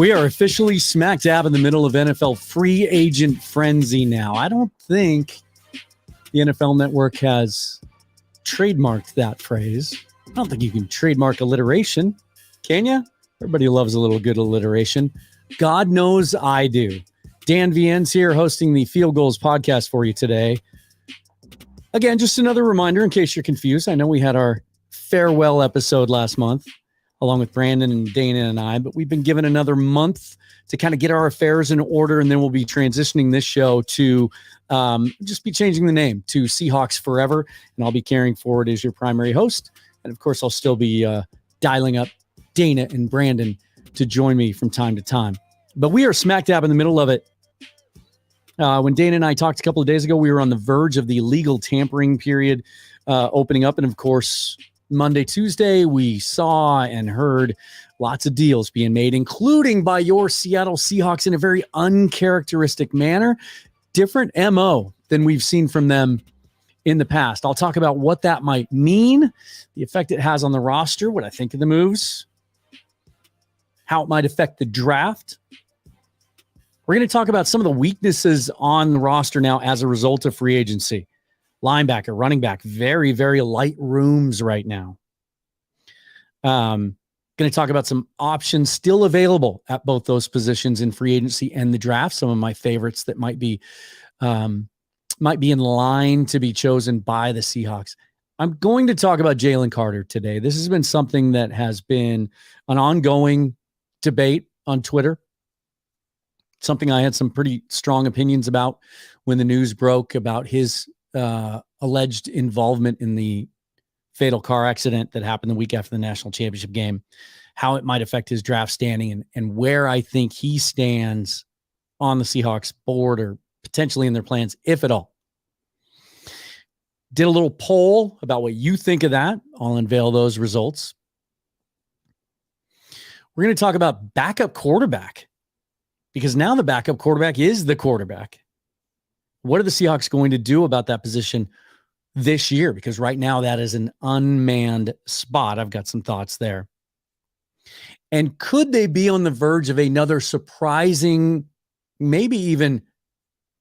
We are officially smack dab in the middle of NFL free agent frenzy now. I don't think the NFL Network has trademarked that phrase. I don't think you can trademark alliteration, can you? Everybody loves a little good alliteration. God knows I do. Dan Viens here hosting the Field Goals podcast for you today. Again, just another reminder in case you're confused. I know we had our farewell episode last month along with Brandon and Dana and I, but we've been given another month to kind of get our affairs in order, and then we'll be transitioning this show to just be changing the name to Seahawks Forever, and I'll be carrying forward as your primary host. And, of course, I'll still be dialing up Dana and Brandon to join me from time to time. But we are smack dab in the middle of it. When Dana and I talked a couple of days ago, we were on the verge of the legal tampering period opening up, and, of course, Monday, Tuesday, we saw and heard lots of deals being made, including by your Seattle Seahawks in a very uncharacteristic manner. Different MO than we've seen from them in the past. I'll talk about what that might mean, the effect it has on the roster, what I think of the moves, how it might affect the draft. We're going to talk about some of the weaknesses on the roster now as a result of free agency. Linebacker, running back, very, very light rooms right now. Going to talk about some options still available at both those positions in free agency and the draft. Some of my favorites that might be in line to be chosen by the Seahawks. I'm going to talk about Jalen Carter today. This has been something that has been an ongoing debate on Twitter. Something I had some pretty strong opinions about when the news broke about his alleged involvement in the fatal car accident that happened the week after the national championship game, how it might affect his draft standing and where I think he stands on the Seahawks board or potentially in their plans, if at all. Did a little poll about what you think of that. I'll unveil those results. We're going to talk about backup quarterback because now the backup quarterback is the quarterback. What are the Seahawks going to do about that position this year? Because right now that is an unmanned spot. I've got some thoughts there. And could they be on the verge of another surprising, maybe even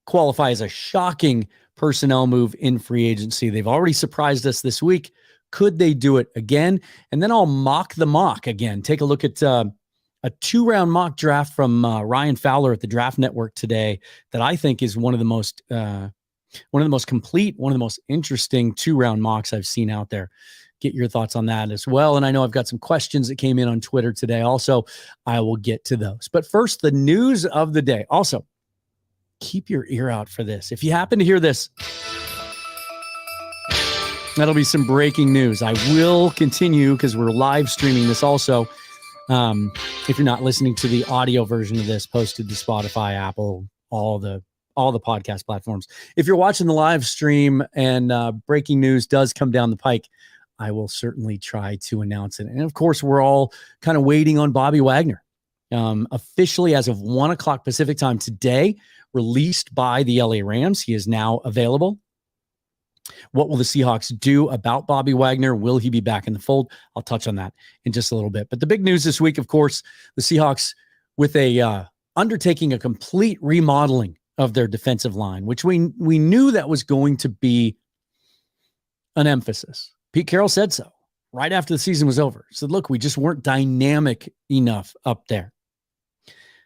qualify as a shocking personnel move in free agency? They've already surprised us this week. Could they do it again? And then I'll mock the mock again. Take a look at a 2-round mock draft from Ryan Fowler at the Draft Network today that I think is one of the most complete, one of the most interesting 2-round mocks I've seen out there. Get your thoughts on that as well. And I know I've got some questions that came in on Twitter today. Also, I will get to those. But first, the news of the day. Also, keep your ear out for this. If you happen to hear this, that'll be some breaking news. I will continue because we're live streaming this also. If you're not listening to the audio version of this, posted to Spotify, Apple, all the podcast platforms. If you're watching the live stream and breaking news does come down the pike, I will certainly try to announce it. And of course, we're all kind of waiting on Bobby Wagner. Officially, as of 1 o'clock Pacific time today, released by the LA Rams. He is now available. What will the Seahawks do about Bobby Wagner? Will he be back in the fold? I'll touch on that in just a little bit. But the big news this week, of course, the Seahawks with undertaking a complete remodeling of their defensive line, which we knew that was going to be an emphasis. Pete Carroll said so right after the season was over. He said, look, we just weren't dynamic enough up there.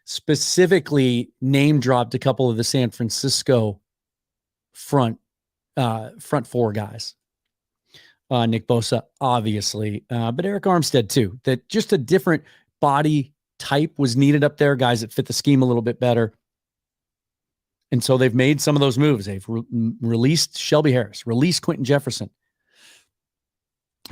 Specifically name dropped a couple of the San Francisco front four guys. Nick Bosa, obviously, but Eric Armstead too, that just a different body type was needed up there, guys that fit the scheme a little bit better. And so they've made some of those moves. They've released Shelby Harris, released Quentin Jefferson.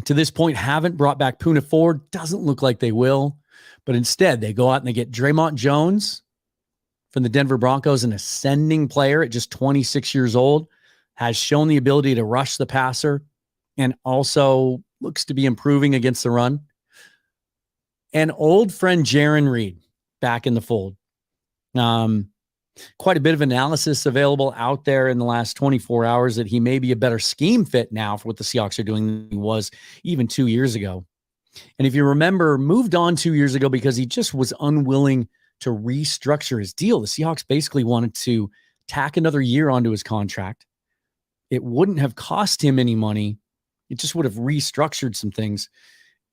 To this point, haven't brought back Poona Ford. Doesn't look like they will, but instead they go out and they get Draymond Jones from the Denver Broncos, an ascending player at just 26 years old. Has shown the ability to rush the passer and also looks to be improving against the run. And old friend Jaron Reed back in the fold. Quite a bit of analysis available out there in the last 24 hours that he may be a better scheme fit now for what the Seahawks are doing than he was even 2 years ago. And if you remember, moved on 2 years ago because he just was unwilling to restructure his deal. The Seahawks basically wanted to tack another year onto his contract. It wouldn't have cost him any money. It just would have restructured some things.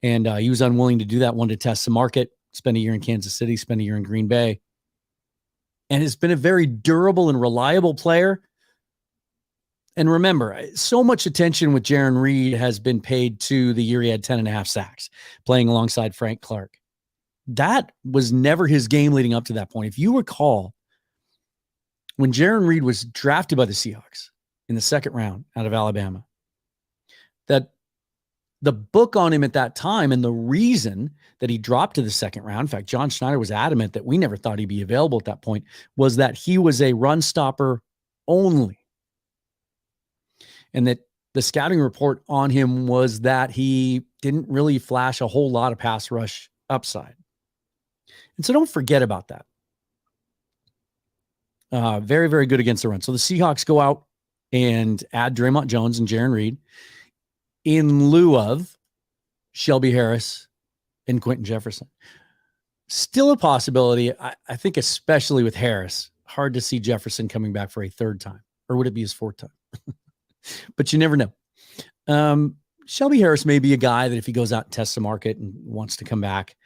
And he was unwilling to do that, wanted to test the market, spend a year in Kansas City, spend a year in Green Bay. And has been a very durable and reliable player. And remember, so much attention with Jarran Reed has been paid to the year he had 10.5 sacks, playing alongside Frank Clark. That was never his game leading up to that point. If you recall, when Jarran Reed was drafted by the Seahawks in the second round out of Alabama, that the book on him at that time and the reason that he dropped to the second round, in fact, John Schneider was adamant that we never thought he'd be available at that point, was that he was a run stopper only. And that the scouting report on him was that he didn't really flash a whole lot of pass rush upside. And so don't forget about that. Very, very good against the run. So the Seahawks go out and add Draymond Jones and Jarran Reed in lieu of Shelby Harris and Quentin Jefferson. Still a possibility. I think especially with Harris, hard to see Jefferson coming back for a third time. Or would it be his fourth time? But you never know. Shelby Harris may be a guy that if he goes out and tests the market and wants to come back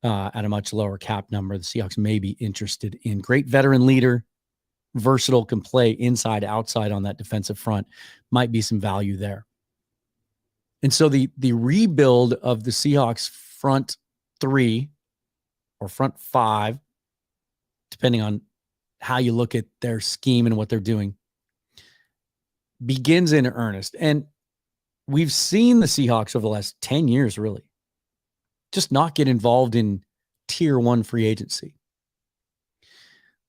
at a much lower cap number, the Seahawks may be interested in. Great veteran leader, versatile, can play inside, outside on that defensive front. Might be some value there. And so the rebuild of the Seahawks front three or front five, depending on how you look at their scheme and what they're doing, begins in earnest. And we've seen the Seahawks over the last 10 years, really, just not get involved in tier one free agency.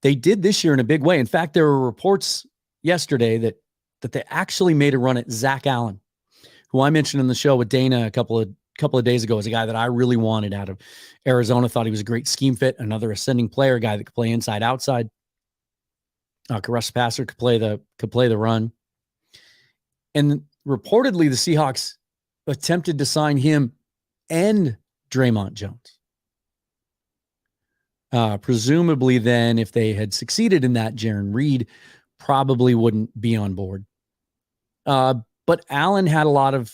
They did this year in a big way. In fact, there were reports yesterday that they actually made a run at Zach Allen, who I mentioned in the show with Dana a couple of days ago as a guy that I really wanted out of Arizona. Thought he was a great scheme fit, another ascending player, guy that could play inside, outside. Could rush the passer, could play the run. And reportedly, the Seahawks attempted to sign him and Draymond Jones. Presumably then, if they had succeeded in that, Jarran Reed probably wouldn't be on board. But Allen had a lot of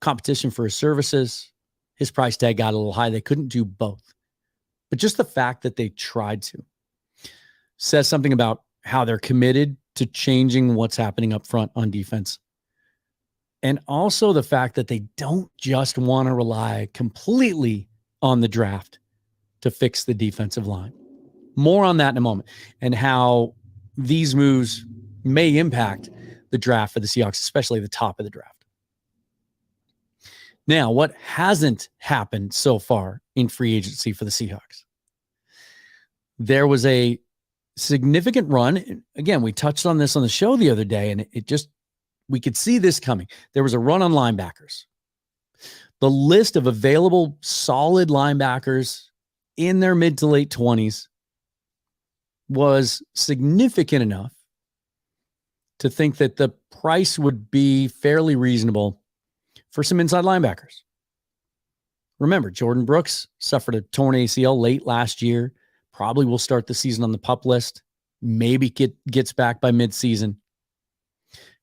competition for his services. His price tag got a little high. They couldn't do both. But just the fact that they tried to says something about how they're committed to changing what's happening up front on defense. And also the fact that they don't just want to rely completely on the draft to fix the defensive line. More on that in a moment, and how these moves may impact the draft for the Seahawks, especially the top of the draft. Now, what hasn't happened so far in free agency for the Seahawks? There was a significant run. Again, we touched on this on the show the other day, and we could see this coming. There was a run on linebackers. The list of available solid linebackers in their mid to late 20s was significant enough to think that the price would be fairly reasonable for some inside linebackers. Remember, Jordan Brooks suffered a torn ACL late last year. Probably will start the season on the PUP list. Maybe gets back by midseason.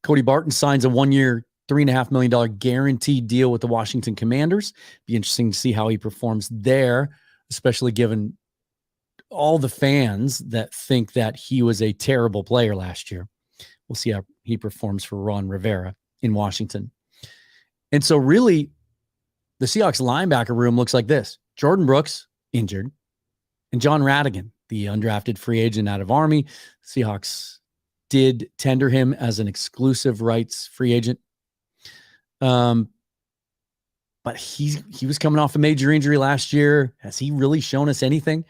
Cody Barton signs a 1-year, $3.5 million guaranteed deal with the Washington Commanders. Be interesting to see how he performs there, especially given all the fans that think that he was a terrible player last year. We'll see how he performs for Ron Rivera in Washington. And so really, the Seahawks linebacker room looks like this. Jordan Brooks, injured, and John Radigan, the undrafted free agent out of Army. Seahawks did tender him as an exclusive rights free agent. But he was coming off a major injury last year. Has he really shown us anything?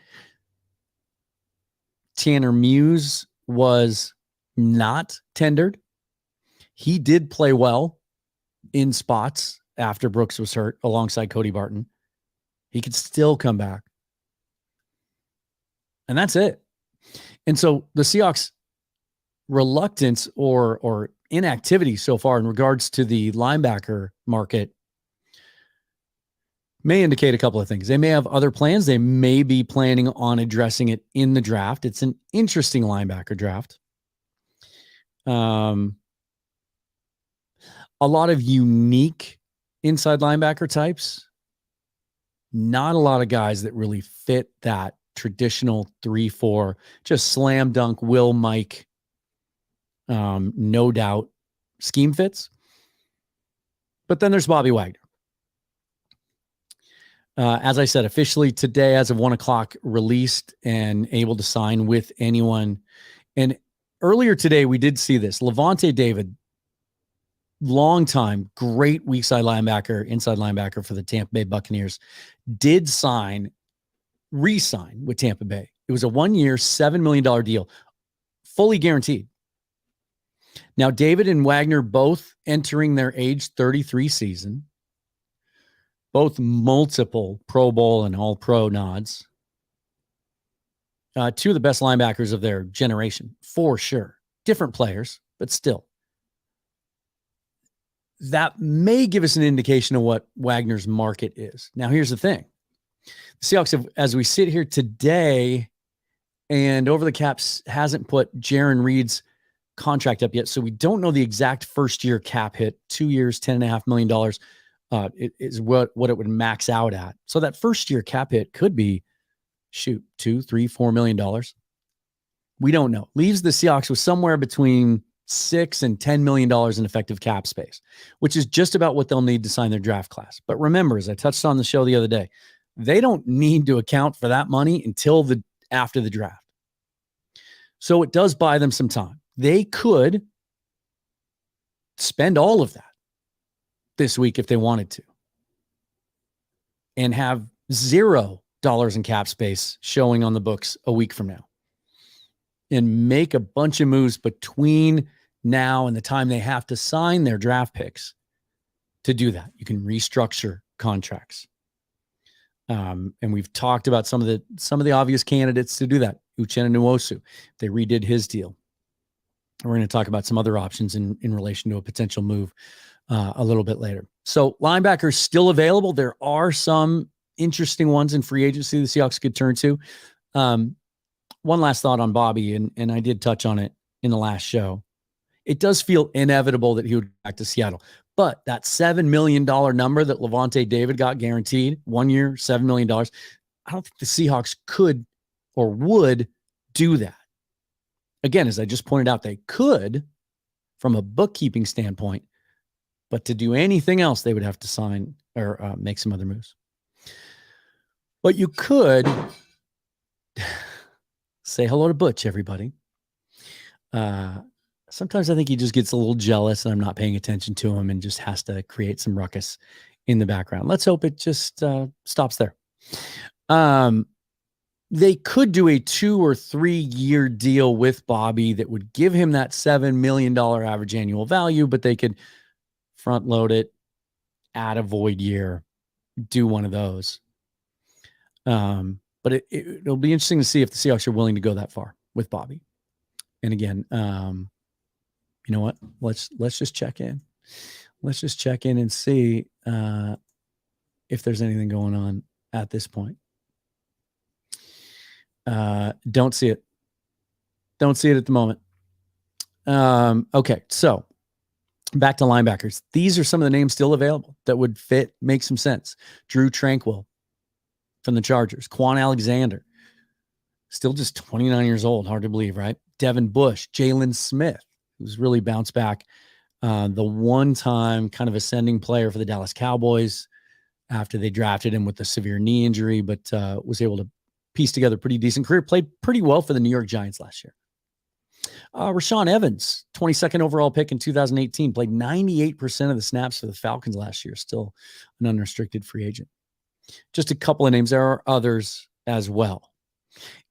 Tanner Muse was not tendered. He did play well in spots after Brooks was hurt alongside Cody Barton. He could still come back. And that's it. And so the Seahawks' reluctance or inactivity so far in regards to the linebacker market may indicate a couple of things. They may have other plans. They may be planning on addressing it in the draft. It's an interesting linebacker draft. A lot of unique inside linebacker types. Not a lot of guys that really fit that traditional 3-4, just slam dunk, Will Mike, no doubt scheme fits. But then there's Bobby Wagner. As I said, officially today, as of 1:00, released and able to sign with anyone. And earlier today, we did see this. Levante David, long time, great weak side linebacker, inside linebacker for the Tampa Bay Buccaneers, did re-sign with Tampa Bay. It was a 1-year, $7 million deal, fully guaranteed. Now, David and Wagner both entering their age 33 season, both multiple Pro Bowl and All-Pro nods. Two of the best linebackers of their generation, for sure. Different players, but still. That may give us an indication of what Wagner's market is. Now, here's the thing. The Seahawks have, as we sit here today, and Over the Caps hasn't put Jaron Reed's contract up yet, so we don't know the exact first-year cap hit. 2 years, $10.5 million. It is what it would max out at. So that first year cap hit could be, $2, $3, $4 million. We don't know. Leaves the Seahawks with somewhere between $6 and $10 million in effective cap space, which is just about what they'll need to sign their draft class. But remember, as I touched on the show the other day, they don't need to account for that money until after the draft. So it does buy them some time. They could spend all of that this week if they wanted to, and have $0 in cap space showing on the books a week from now, and make a bunch of moves between now and the time they have to sign their draft picks to do that. You can restructure contracts. And we've talked about some of the obvious candidates to do that. Uchenna Nwosu, they redid his deal. We're going to talk about some other options in relation to a potential move a little bit later. So linebackers still available. There are some interesting ones in free agency the Seahawks could turn to. One last thought on Bobby, and I did touch on it in the last show. It does feel inevitable that he would go back to Seattle. But that $7 million number that Levante David got guaranteed, 1 year, $7 million, I don't think the Seahawks could or would do that. Again, as I just pointed out, they could from a bookkeeping standpoint, but to do anything else, they would have to sign or make some other moves. But you could say hello to Butch, everybody. Sometimes I think he just gets a little jealous and I'm not paying attention to him and just has to create some ruckus in the background. Let's hope it just stops there. They could do a 2 or 3 year deal with Bobby that would give him that $7 million average annual value, but they could front load it, add a void year, do one of those. But it'll be interesting to see if the Seahawks are willing to go that far with Bobby. And again, you know what? Let's just check in. Let's just check in and see if there's anything going on at this point. Don't see it. Don't see it at the moment. Okay, so back to linebackers. These are some of the names still available that would fit, make some sense. Drew Tranquill from the Chargers. Quan Alexander, still just 29 years old. Hard to believe, right? Devin Bush, Jalen Smith, who's really bounced back. The one-time kind of ascending player for the Dallas Cowboys after they drafted him with a severe knee injury, but was able to piece together a pretty decent career. Played pretty well for the New York Giants last year. Rashaan Evans, 22nd overall pick in 2018, played 98% of the snaps for the Falcons last year. Still an unrestricted free agent. Just a couple of names. There are others as well.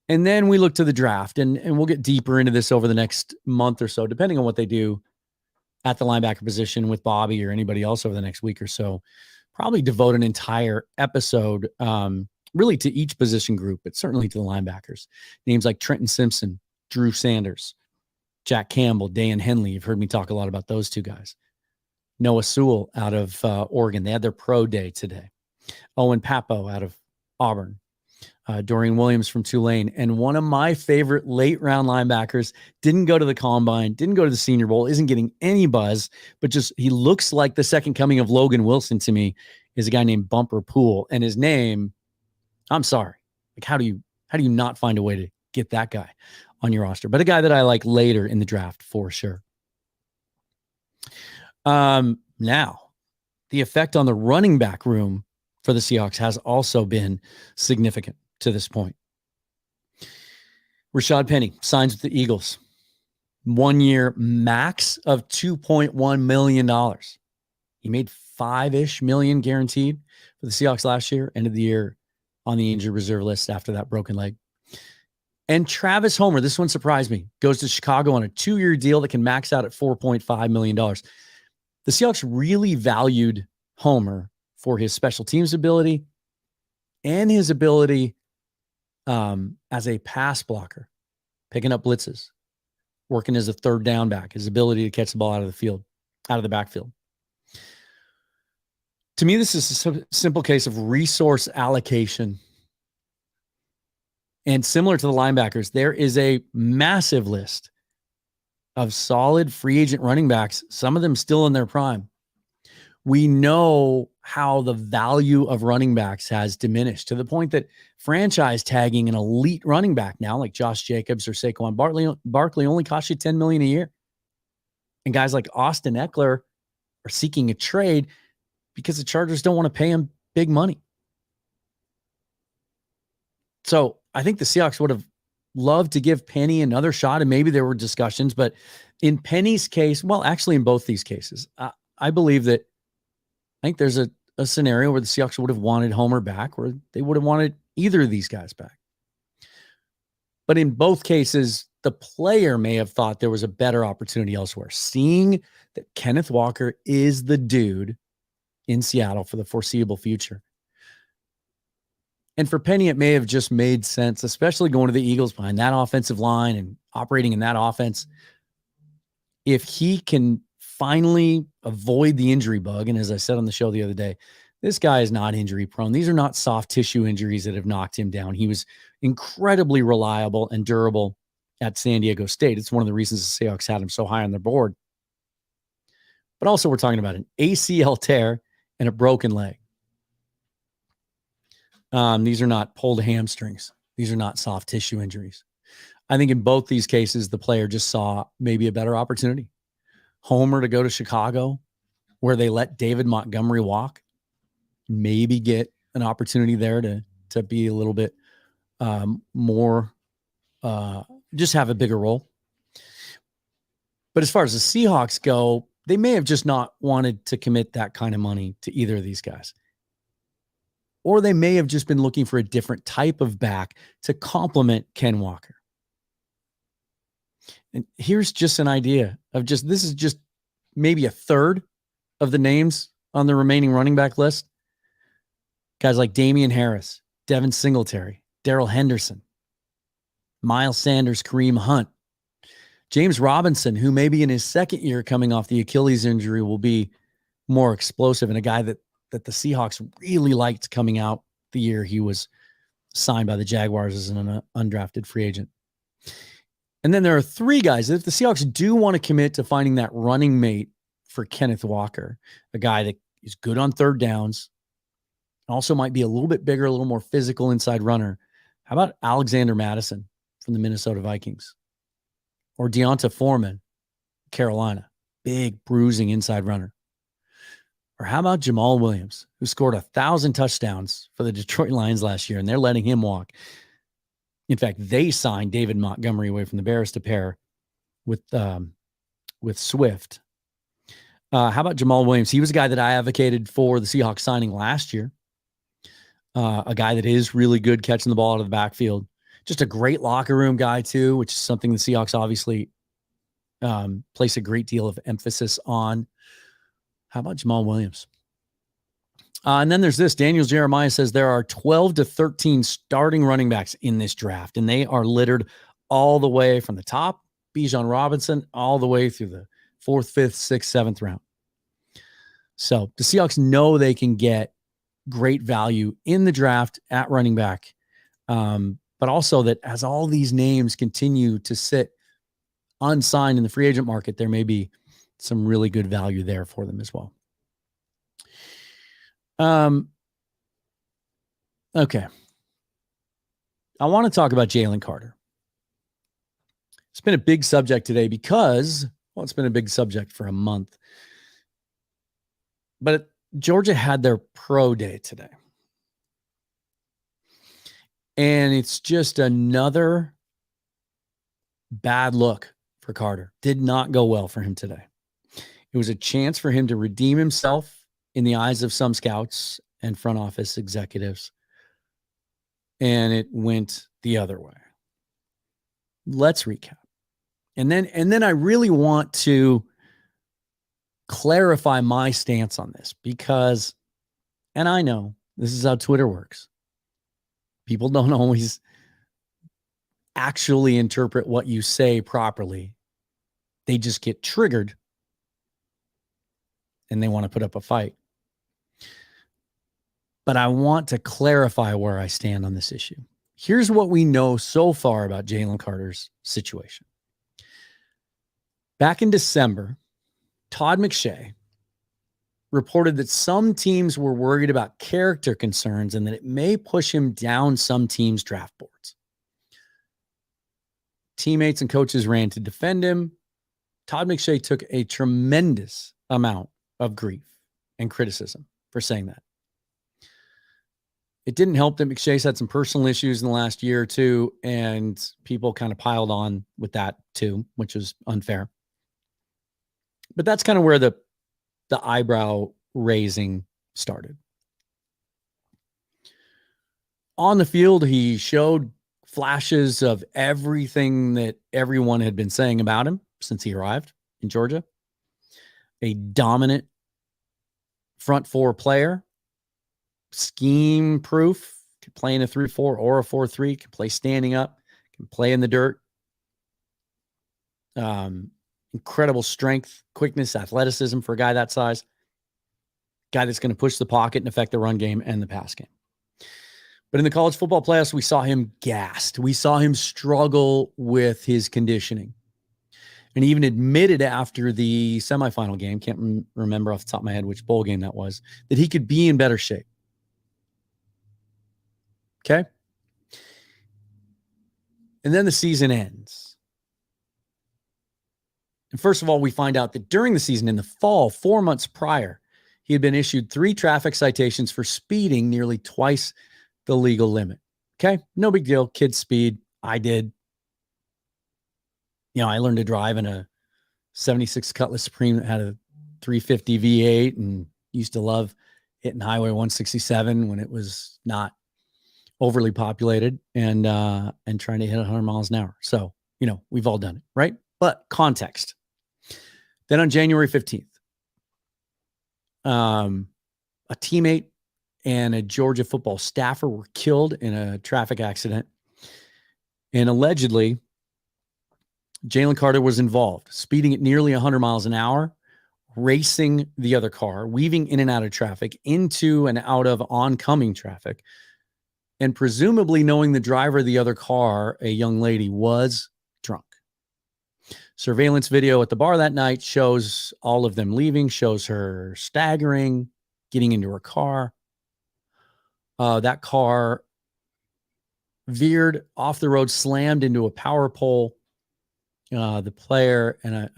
And then we look to the draft, and we'll get deeper into this over the next month or so, depending on what they do at the linebacker position with Bobby or anybody else over the next week or so. Probably devote an entire episode really to each position group, but certainly to the linebackers. Names like Trenton Simpson, Drew Sanders, Jack Campbell, Dan Henley. You've heard me talk a lot about those two guys. Noah Sewell out of Oregon. They had their pro day today. Owen Papo out of Auburn. Dorian Williams from Tulane. And one of my favorite late round linebackers didn't go to the combine, didn't go to the Senior Bowl, isn't getting any buzz, but just he looks like the second coming of Logan Wilson to me, is a guy named Bumper Poole. And his name, I'm sorry. Like, how do you not find a way to get that guy on your roster? But a guy that I like later in the draft for sure. Now, the effect on the running back room for the Seahawks has also been significant to this point. Rashad Penny signs with the Eagles. 1 year max of $2.1 million. He made $5-ish million guaranteed for the Seahawks last year, end of the year on the injured reserve list after that broken leg. And Travis Homer, this one surprised me, goes to Chicago on a 2-year deal that can max out at $4.5 million. The Seahawks really valued Homer for his special teams ability and his ability as a pass blocker, picking up blitzes, working as a third down back, his ability to catch the ball out of the backfield. To me, this is a simple case of resource allocation. And similar to the linebackers, there is a massive list of solid free agent running backs, some of them still in their prime. We know how the value of running backs has diminished to the point that franchise tagging an elite running back now, like Josh Jacobs or Saquon Barkley, only costs you $10 million a year. And guys like Austin Eckler are seeking a trade because the Chargers don't want to pay him big money. So I think the Seahawks would have loved to give Penny another shot, and maybe there were discussions, but in Penny's case, well, actually in both these cases, I believe that I think there's a scenario where the Seahawks would have wanted Homer back, or they would have wanted either of these guys back. But in both cases, the player may have thought there was a better opportunity elsewhere, seeing that Kenneth Walker is the dude in Seattle for the foreseeable future. And for Penny, it may have just made sense, especially going to the Eagles behind that offensive line and operating in that offense. If he can finally avoid the injury bug, and as I said on the show the other day, this guy is not injury prone. These are not soft tissue injuries that have knocked him down. He was incredibly reliable and durable at San Diego State. It's one of the reasons the Seahawks had him so high on their board. But also we're talking about an ACL tear and a broken leg. These are not pulled hamstrings. These are not soft tissue injuries. I think in both these cases, the player just saw maybe a better opportunity. Homer to go to Chicago, where they let David Montgomery walk, maybe get an opportunity there to be a little bit more, just have a bigger role. But as far as the Seahawks go, they may have just not wanted to commit that kind of money to either of these guys. Or they may have just been looking for a different type of back to complement Ken Walker. And here's just an idea of this is just maybe a third of the names on the remaining running back list. Guys like Damian Harris, Devin Singletary, Darrell Henderson, Miles Sanders, Kareem Hunt, James Robinson, who maybe in his second year coming off the Achilles injury will be more explosive, and a guy that the Seahawks really liked coming out the year he was signed by the Jaguars as an undrafted free agent. And then there are three guys that if the Seahawks do want to commit to finding that running mate for Kenneth Walker, a guy that is good on third downs, also might be a little bit bigger, a little more physical inside runner. How about Alexander Mattison from the Minnesota Vikings? Or Deonta Foreman, Carolina, big bruising inside runner. Or how about Jamal Williams, who scored 1,000 touchdowns for the Detroit Lions last year, and they're letting him walk. In fact, they signed David Montgomery away from the Bears to pair with Swift. How about Jamal Williams? He was a guy that I advocated for the Seahawks signing last year. A guy that is really good catching the ball out of the backfield. Just a great locker room guy, too, which is something the Seahawks obviously place a great deal of emphasis on. How about Jamal Williams? And then there's this. Daniel Jeremiah says there are 12 to 13 starting running backs in this draft, and they are littered all the way from the top, Bijan Robinson, all the way through the 4th, 5th, 6th, 7th round. So the Seahawks know they can get great value in the draft at running back. But also that as all these names continue to sit unsigned in the free agent market, there may be some really good value there for them as well. Okay. I want to talk about Jalen Carter. It's been a big subject today because, well, it's been a big subject for a month. But Georgia had their pro day today. And it's just another bad look for Carter. Did not go well for him today. It was a chance for him to redeem himself in the eyes of some scouts and front office executives. And it went the other way. Let's recap. And then I really want to clarify my stance on this because, and I know this is how Twitter works. People don't always actually interpret what you say properly. They just get triggered and they want to put up a fight. But I want to clarify where I stand on this issue. Here's what we know so far about Jalen Carter's situation. Back in December, Todd McShay reported that some teams were worried about character concerns and that it may push him down some teams' draft boards. Teammates and coaches ran to defend him. Todd McShay took a tremendous amount of grief and criticism for saying that. It didn't help that McShay's had some personal issues in the last year or two, and people kind of piled on with that too, which was unfair. But that's kind of where the eyebrow raising started. On the field, he showed flashes of everything that everyone had been saying about him since he arrived in Georgia. A dominant front four player, scheme proof, can play in a 3-4 or a 4-3, can play standing up, can play in the dirt. Incredible strength, quickness, athleticism for a guy that size. Guy that's going to push the pocket and affect the run game and the pass game. But in the college football playoffs, we saw him gassed. We saw him struggle with his conditioning. And he even admitted after the semifinal game, can't remember off the top of my head which bowl game that was, that he could be in better shape. Okay? And then the season ends. And first of all, we find out that during the season in the fall, 4 months prior, he had been issued 3 traffic citations for speeding nearly twice the legal limit. Okay? No big deal. Kids speed. I did. You know, I learned to drive in a 76 Cutlass Supreme that had a 350 V8 and used to love hitting Highway 167 when it was not overly populated and trying to hit 100 miles an hour. So, you know, we've all done it, right? But context. Then on January 15th, a teammate and a Georgia football staffer were killed in a traffic accident. And allegedly, Jalen Carter was involved, speeding at nearly 100 miles an hour, racing the other car, weaving in and out of traffic, into and out of oncoming traffic, and presumably knowing the driver of the other car, a young lady, was drunk. Surveillance video at the bar that night shows all of them leaving, shows her staggering, getting into her car. That car veered off the road, slammed into a power pole. The player, and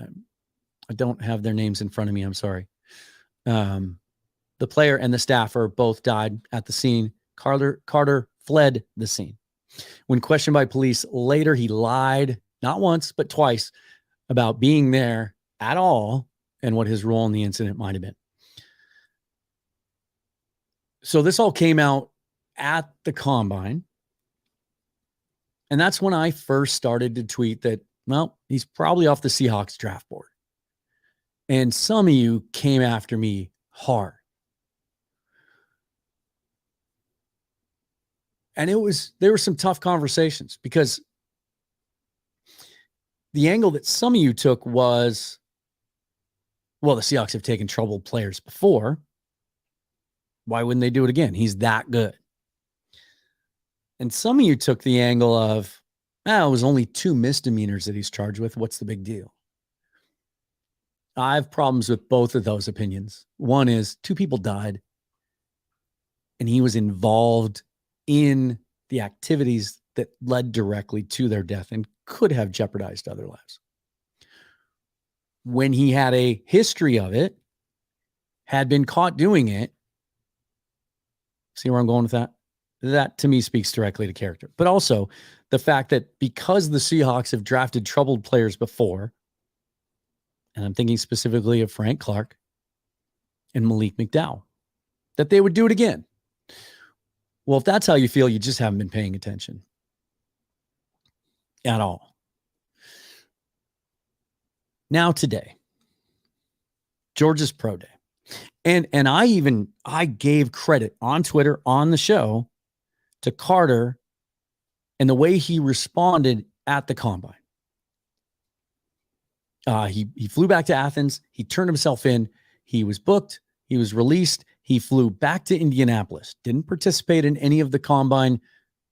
I don't have their names in front of me, I'm sorry. The player and the staffer both died at the scene. Carter fled the scene. When questioned by police later, he lied, not once, but twice, about being there at all and what his role in the incident might have been. So this all came out at the combine. And that's when I first started to tweet that, well, he's probably off the Seahawks draft board. And some of you came after me hard. And there were some tough conversations because the angle that some of you took was, well, the Seahawks have taken troubled players before. Why wouldn't they do it again? He's that good. And some of you took the angle of, it was only 2 misdemeanors that he's charged with. What's the big deal? I have problems with both of those opinions. One is 2 people died, and he was involved in the activities that led directly to their death and could have jeopardized other lives. When he had a history of it, had been caught doing it, see where I'm going with that? That to me speaks directly to character. But also the fact that because the Seahawks have drafted troubled players before, and I'm thinking specifically of Frank Clark and Malik McDowell, that they would do it again. Well, if that's how you feel, you just haven't been paying attention at all. Now today, Georgia's pro day. And I gave credit on Twitter, on the show, to Carter and the way he responded at the combine. He flew back to Athens. He turned himself in. He was booked. He was released. He flew back to Indianapolis. Didn't participate in any of the combine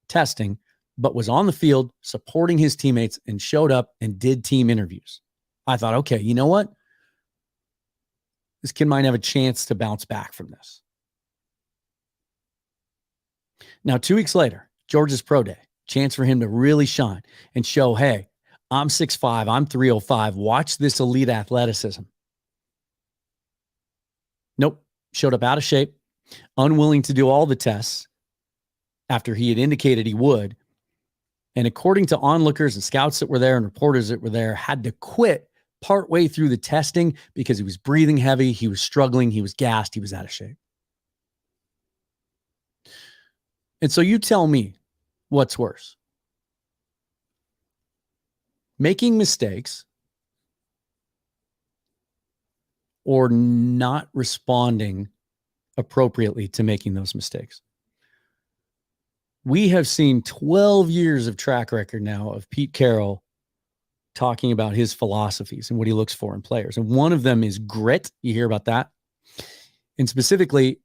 testing, but was on the field supporting his teammates and showed up and did team interviews. I thought, okay, you know what? This kid might have a chance to bounce back from this. Now, 2 weeks later, Georgia's pro day. Chance for him to really shine and show, hey, I'm 6'5", I'm 305. Watch this elite athleticism. Nope. Showed up out of shape, unwilling to do all the tests after he had indicated he would. And according to onlookers and scouts that were there and reporters that were there, had to quit partway through the testing because he was breathing heavy, he was struggling, he was gassed, he was out of shape. And so you tell me what's worse. Making mistakes or not responding appropriately to making those mistakes. We have seen 12 years of track record now of Pete Carroll talking about his philosophies and what he looks for in players. And one of them is grit. You hear about that? And specifically,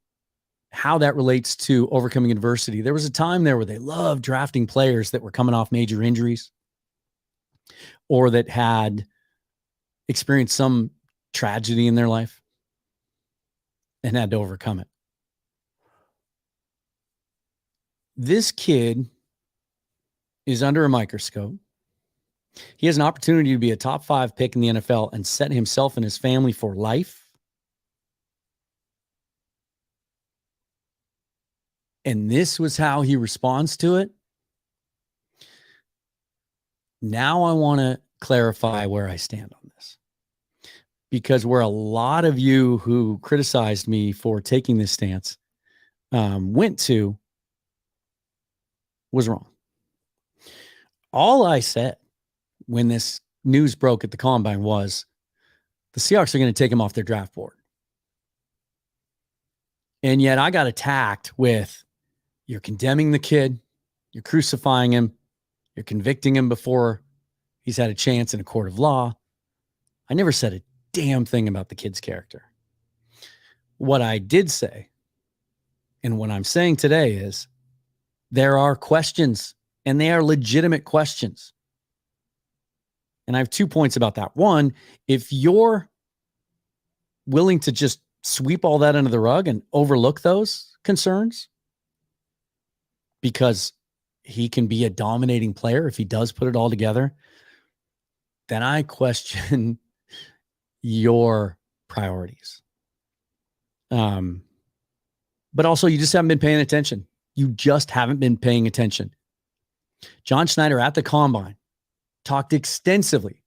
how that relates to overcoming adversity. There was a time there where they loved drafting players that were coming off major injuries or that had experienced some tragedy in their life and had to overcome it. This kid is under a microscope. He has an opportunity to be a top 5 pick in the NFL and set himself and his family for life. And this was how he responds to it. Now I want to clarify where I stand on this. Because where a lot of you who criticized me for taking this stance went to was wrong. All I said when this news broke at the combine was the Seahawks are going to take him off their draft board. And yet I got attacked with, you're condemning the kid, you're crucifying him, you're convicting him before he's had a chance in a court of law. I never said a damn thing about the kid's character. What I did say, and what I'm saying today is, there are questions, and they are legitimate questions. And I have 2 points about that. One, if you're willing to just sweep all that under the rug and overlook those concerns because he can be a dominating player if he does put it all together, then I question your priorities. But also, you just haven't been paying attention. You just haven't been paying attention. John Schneider at the combine talked extensively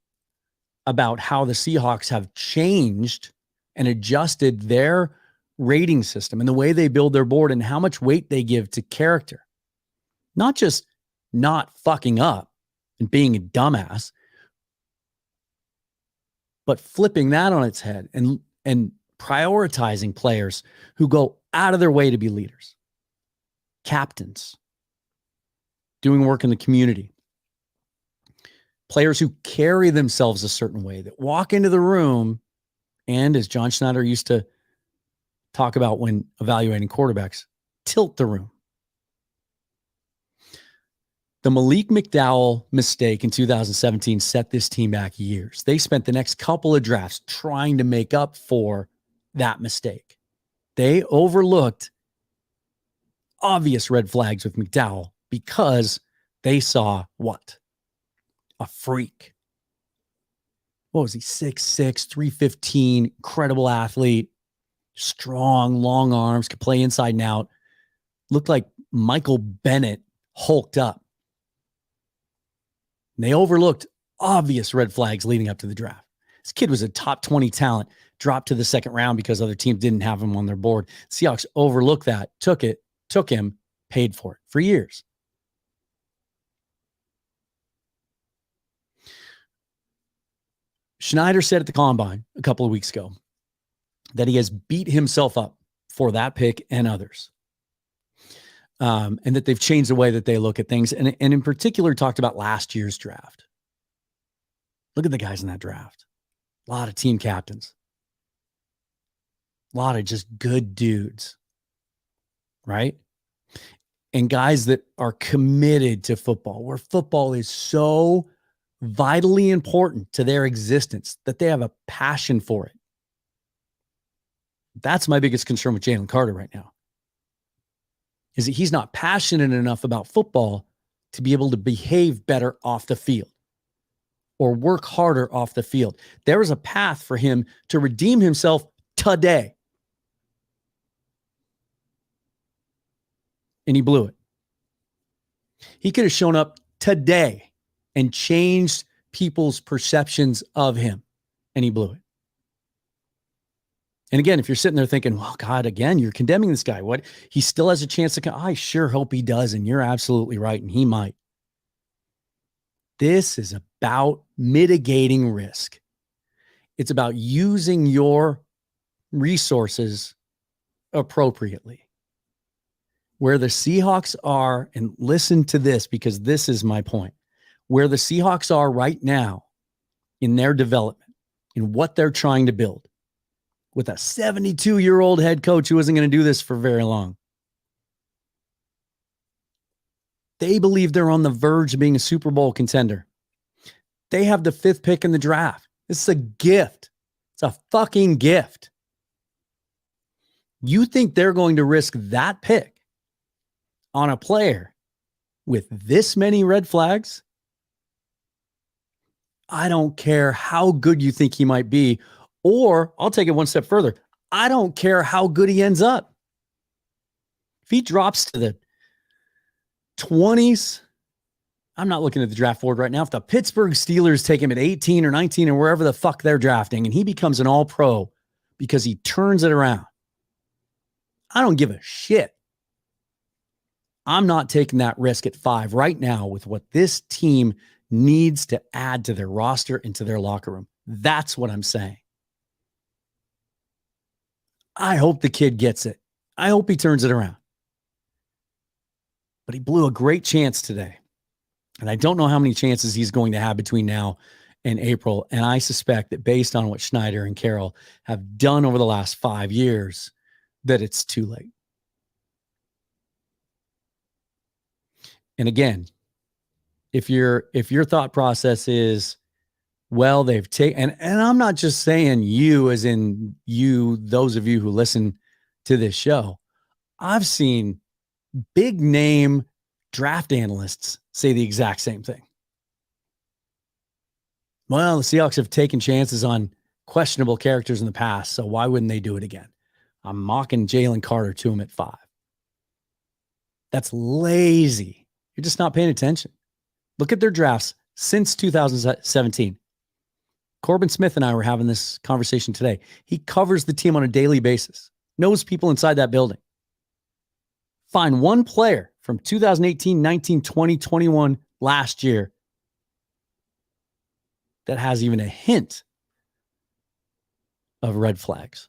about how the Seahawks have changed and adjusted their rating system and the way they build their board and how much weight they give to character. Not just not fucking up and being a dumbass, but flipping that on its head and prioritizing players who go out of their way to be leaders. Captains, doing work in the community, players who carry themselves a certain way, that walk into the room and, as John Schneider used to talk about when evaluating quarterbacks, tilt the room. The Malik McDowell mistake in 2017 set this team back years. They spent the next couple of drafts trying to make up for that mistake. They overlooked obvious red flags with McDowell because they saw what? A freak. What was he? 6'6", 315, incredible athlete, strong, long arms, could play inside and out. Looked like Michael Bennett hulked up. And they overlooked obvious red flags leading up to the draft. This kid was a top 20 talent, dropped to the second round because other teams didn't have him on their board. Seahawks overlooked that, took him, paid for it for years. Schneider said at the Combine a couple of weeks ago that he has beat himself up for that pick and others. And that they've changed the way that they look at things. And in particular, talked about last year's draft. Look at the guys in that draft. A lot of team captains. A lot of just good dudes. Right? And guys that are committed to football, where football is so vitally important to their existence that they have a passion for it. That's my biggest concern with Jalen Carter right now. Is that he's not passionate enough about football to be able to behave better off the field or work harder off the field. There is a path for him to redeem himself today. And he blew it. He could have shown up today and changed people's perceptions of him, and he blew it. And again, if you're sitting there thinking, well, God, again, you're condemning this guy. What? He still has a chance to come. I sure hope he does, and you're absolutely right, and he might. This is about mitigating risk. It's about using your resources appropriately. Where the Seahawks are, and listen to this because this is my point, where the Seahawks are right now in their development, in what they're trying to build, with a 72-year-old head coach who isn't going to do this for very long. They believe they're on the verge of being a Super Bowl contender. They have the 5th pick in the draft. This is a gift. It's a fucking gift. You think they're going to risk that pick on a player with this many red flags? I don't care how good you think he might be. Or I'll take it one step further. I don't care how good he ends up. If he drops to the 20s, I'm not looking at the draft board right now. If the Pittsburgh Steelers take him at 18 or 19 or wherever the fuck they're drafting, and he becomes an all-pro because he turns it around, I don't give a shit. I'm not taking that risk at 5 right now with what this team needs to add to their roster and to their locker room. That's what I'm saying. I hope the kid gets it. I hope he turns it around. But he blew a great chance today. And I don't know how many chances he's going to have between now and April. And I suspect that based on what Schneider and Carroll have done over the last 5 years, that it's too late. And again, if your thought process is, well, they've taken, and I'm not just saying you as in you, those of you who listen to this show. I've seen big name draft analysts say the exact same thing. Well, the Seahawks have taken chances on questionable characters in the past, so why wouldn't they do it again? I'm mocking Jalen Carter to him at 5. That's lazy. You're just not paying attention. Look at their drafts since 2017. Corbin Smith and I were having this conversation today. He covers the team on a daily basis, knows people inside that building. Find one player from 2018, 19, 20, 21 last year that has even a hint of red flags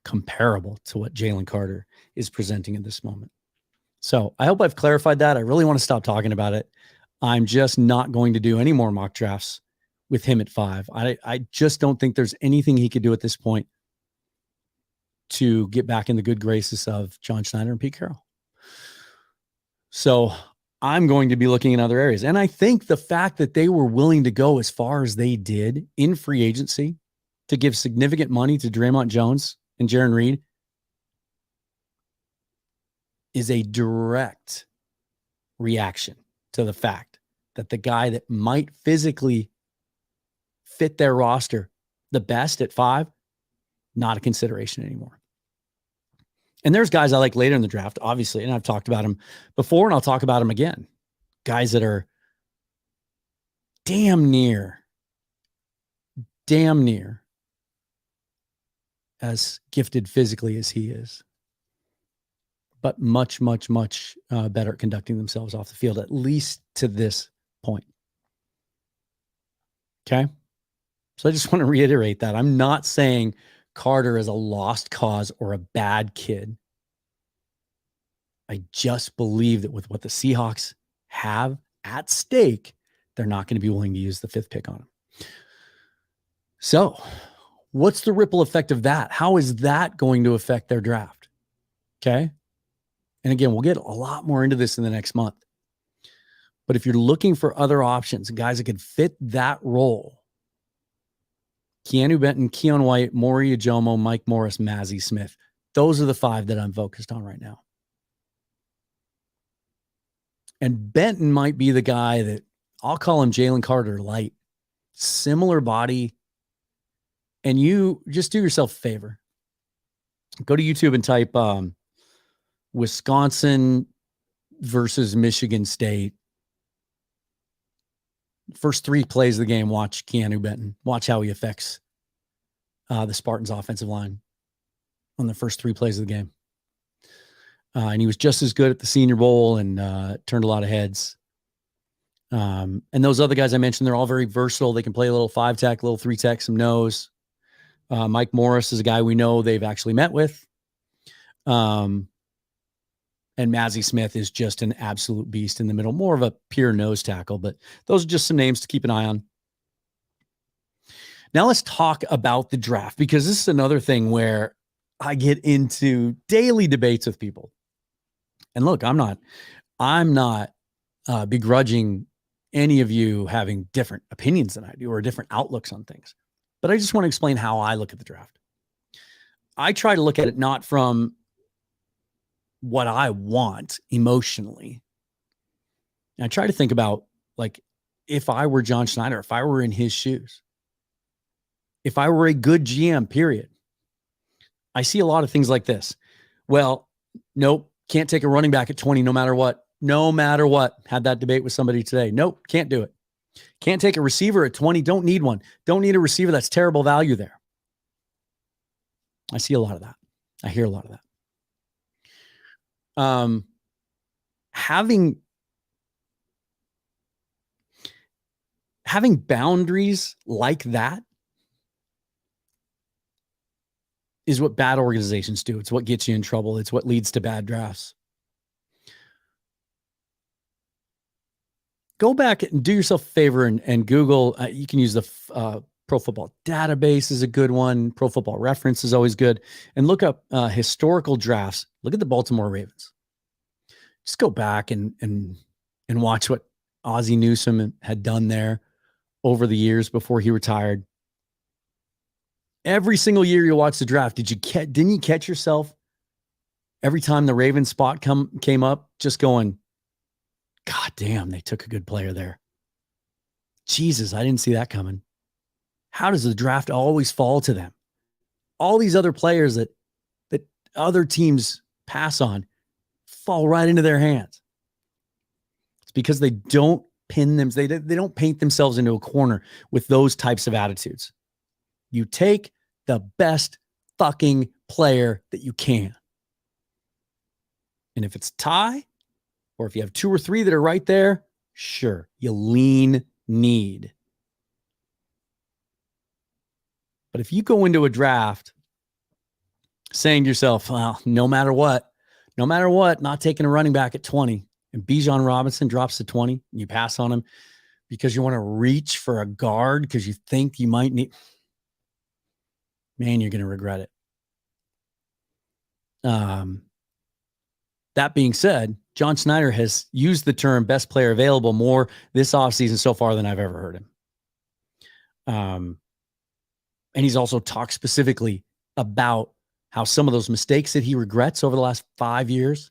comparable to what Jalen Carter is presenting in this moment. So I hope I've clarified that. I really want to stop talking about it. I'm just not going to do any more mock drafts with him at 5. I just don't think there's anything he could do at this point to get back in the good graces of John Schneider and Pete Carroll. So I'm going to be looking in other areas. And I think the fact that they were willing to go as far as they did in free agency to give significant money to Draymond Jones and Jaron Reed is a direct reaction to the fact that the guy that might physically fit their roster the best at 5, not a consideration anymore. And there's guys I like later in the draft, obviously, and I've talked about them before, and I'll talk about them again. Guys that are damn near as gifted physically as he is, but much, much, much better at conducting themselves off the field, at least to this point. Okay? So I just want to reiterate that. I'm not saying Carter is a lost cause or a bad kid. I just believe that with what the Seahawks have at stake, they're not going to be willing to use the 5th pick on him. So what's the ripple effect of that? How is that going to affect their draft? Okay. And again, we'll get a lot more into this in the next month. But if you're looking for other options, guys that could fit that role, Keanu Benton, Keon White, Maury Ajomo, Mike Morris, Mazzie Smith. Those are the 5 that I'm focused on right now. And Benton might be the guy that I'll call him Jalen Carter light. Similar body. And you just do yourself a favor. Go to YouTube and type Wisconsin versus Michigan State. First 3 plays of the game, watch Keanu Benton. Watch how he affects the Spartans' offensive line on the first 3 plays of the game. And he was just as good at the Senior Bowl and turned a lot of heads. And those other guys I mentioned, they're all very versatile. They can play a little 5-tech, a little 3-tech, some nose. Mike Morris is a guy we know they've actually met with. And Mazzie Smith is just an absolute beast in the middle, more of a pure nose tackle, but those are just some names to keep an eye on. Now let's talk about the draft, because this is another thing where I get into daily debates with people. And look, I'm not begrudging any of you having different opinions than I do or different outlooks on things, but I just want to explain how I look at the draft. I try to look at it not from what I want emotionally. And I try to think about, like, if I were John Schneider, if I were in his shoes, if I were a good GM, period. I see a lot of things like this. Well, nope, can't take a running back at 20 no matter what. No matter what. Had that debate with somebody today. Nope, can't do it. Can't take a receiver at 20. Don't need one. Don't need a receiver. That's terrible value there. I see a lot of that. I hear a lot of that. Having boundaries like that is what bad organizations do. It's what gets you in trouble. It's what leads to bad drafts. Go back and do yourself a favor and Google. You can use the Pro Football Database is a good one. Pro Football Reference is always good. And look up historical drafts. Look at the Baltimore Ravens. Just go back and watch what Ozzie Newsome had done there over the years before he retired. Every single year you watch the draft, didn't you catch yourself every time the Ravens spot came up just going, God damn, they took a good player there. Jesus, I didn't see that coming. How does the draft always fall to them? All these other players that other teams pass on fall right into their hands. It's because they don't pin them. They don't paint themselves into a corner with those types of attitudes. You take the best fucking player that you can. And if it's tie, or if you have 2 or 3 that are right there, sure, you lean need. But if you go into a draft saying to yourself, well, no matter what, not taking a running back at 20, and Bijan Robinson drops to 20, and you pass on him because you want to reach for a guard because you think you might need, man, you're going to regret it. That being said, John Schneider has used the term best player available more this offseason so far than I've ever heard him. And he's also talked specifically about how some of those mistakes that he regrets over the last 5 years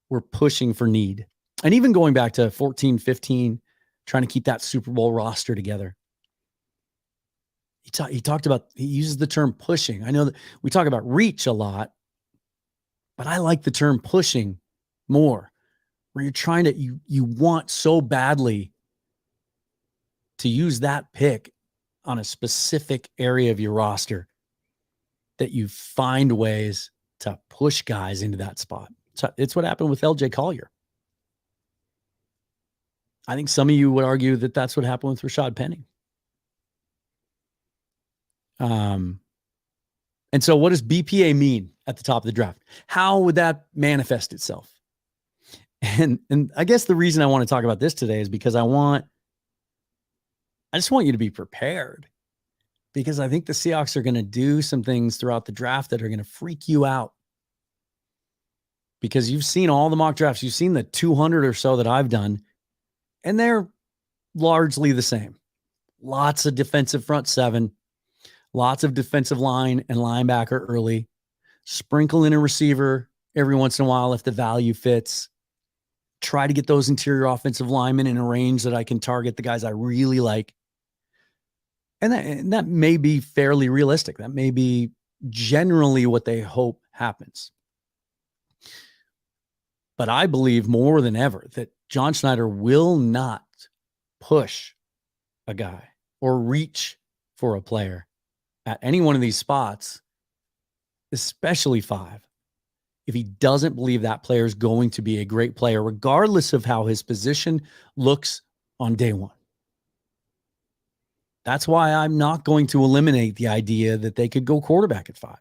were pushing for need. And even going back to 14, 15, trying to keep that Super Bowl roster together. He talked about, he uses the term pushing. I know that we talk about reach a lot, but I like the term pushing more, where you're trying to, you want so badly to use that pick on a specific area of your roster that you find ways to push guys into that spot. So it's what happened with LJ Collier. I think some of you would argue that that's what happened with Rashad Penny. And so what does BPA mean at the top of the draft? How would that manifest itself? And I guess the reason I want to talk about this today is because I just want you to be prepared, because I think the Seahawks are going to do some things throughout the draft that are going to freak you out. Because you've seen all the mock drafts, you've seen the 200 or so that I've done, and they're largely the same. Lots of defensive front seven, lots of defensive line and linebacker early, sprinkle in a receiver every once in a while if the value fits. Try to get those interior offensive linemen in a range that I can target the guys I really like. And that may be fairly realistic. That may be generally what they hope happens. But I believe more than ever that John Schneider will not push a guy or reach for a player at any one of these spots, especially 5, if he doesn't believe that player is going to be a great player, regardless of how his position looks on day one. That's why I'm not going to eliminate the idea that they could go quarterback at 5,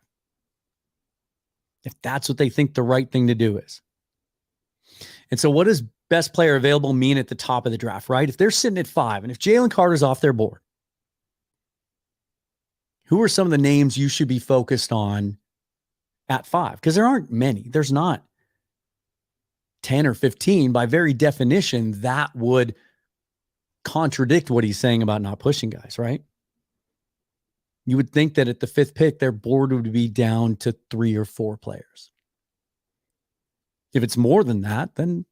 if that's what they think the right thing to do is. And so what does best player available mean at the top of the draft, right? If they're sitting at 5 and if Jalen Carter's off their board, who are some of the names you should be focused on at 5? Because there aren't many. There's not 10 or 15. By very definition, that would contradict what he's saying about not pushing guys, right? You would think that at the 5th pick, their board would be down to 3 or 4 players. If it's more than that, then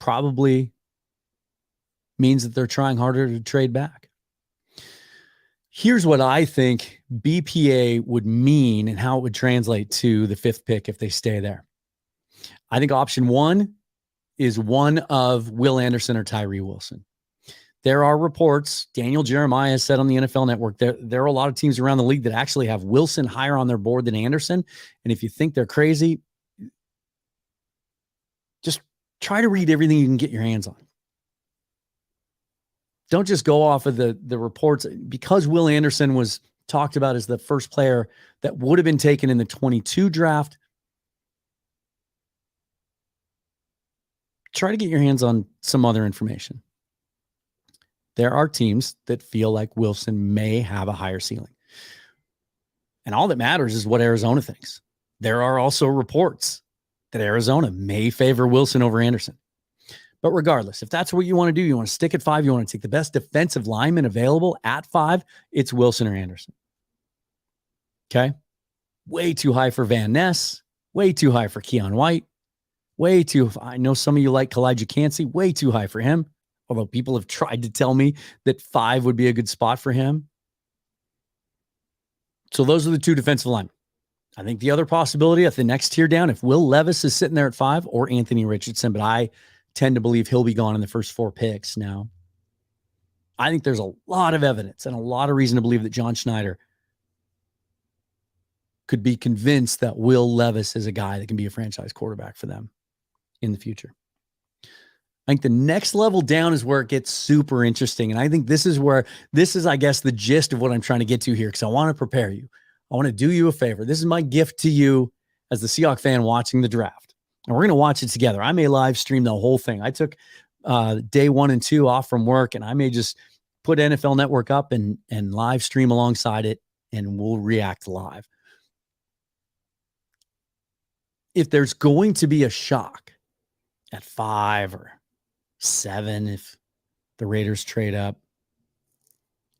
probably means that they're trying harder to trade back. Here's what I think BPA would mean and how it would translate to the 5th pick if they stay there. I think option 1 is one of Will Anderson or Tyree Wilson. There are reports, Daniel Jeremiah said on the NFL Network, there are a lot of teams around the league that actually have Wilson higher on their board than Anderson. And if you think they're crazy, just try to read everything you can get your hands on. Don't just go off of the reports. Because Will Anderson was talked about as the first player that would have been taken in the 22 draft, try to get your hands on some other information. There are teams that feel like Wilson may have a higher ceiling. And all that matters is what Arizona thinks. There are also reports that Arizona may favor Wilson over Anderson. But regardless, if that's what you want to do, you want to stick at 5, you want to take the best defensive lineman available at 5, it's Wilson or Anderson. Okay? Way too high for Van Ness. Way too high for Keon White. I know some of you like Kalijah Cansey. Way too high for him. Although people have tried to tell me that 5 would be a good spot for him. So those are the 2 defensive linemen. I think the other possibility at the next tier down, if Will Levis is sitting there at 5 or Anthony Richardson, but I tend to believe he'll be gone in the first 4 picks now. I think there's a lot of evidence and a lot of reason to believe that John Schneider could be convinced that Will Levis is a guy that can be a franchise quarterback for them in the future. I think the next level down is where it gets super interesting. And I think this is, I guess, the gist of what I'm trying to get to here, because I want to prepare you. I want to do you a favor. This is my gift to you as the Seahawks fan watching the draft. And we're going to watch it together. I may live stream the whole thing. I took day 1 and 2 off from work, and I may just put NFL Network up and live stream alongside it, and we'll react live. if there's going to be a shock at 5 or 7, if the Raiders trade up,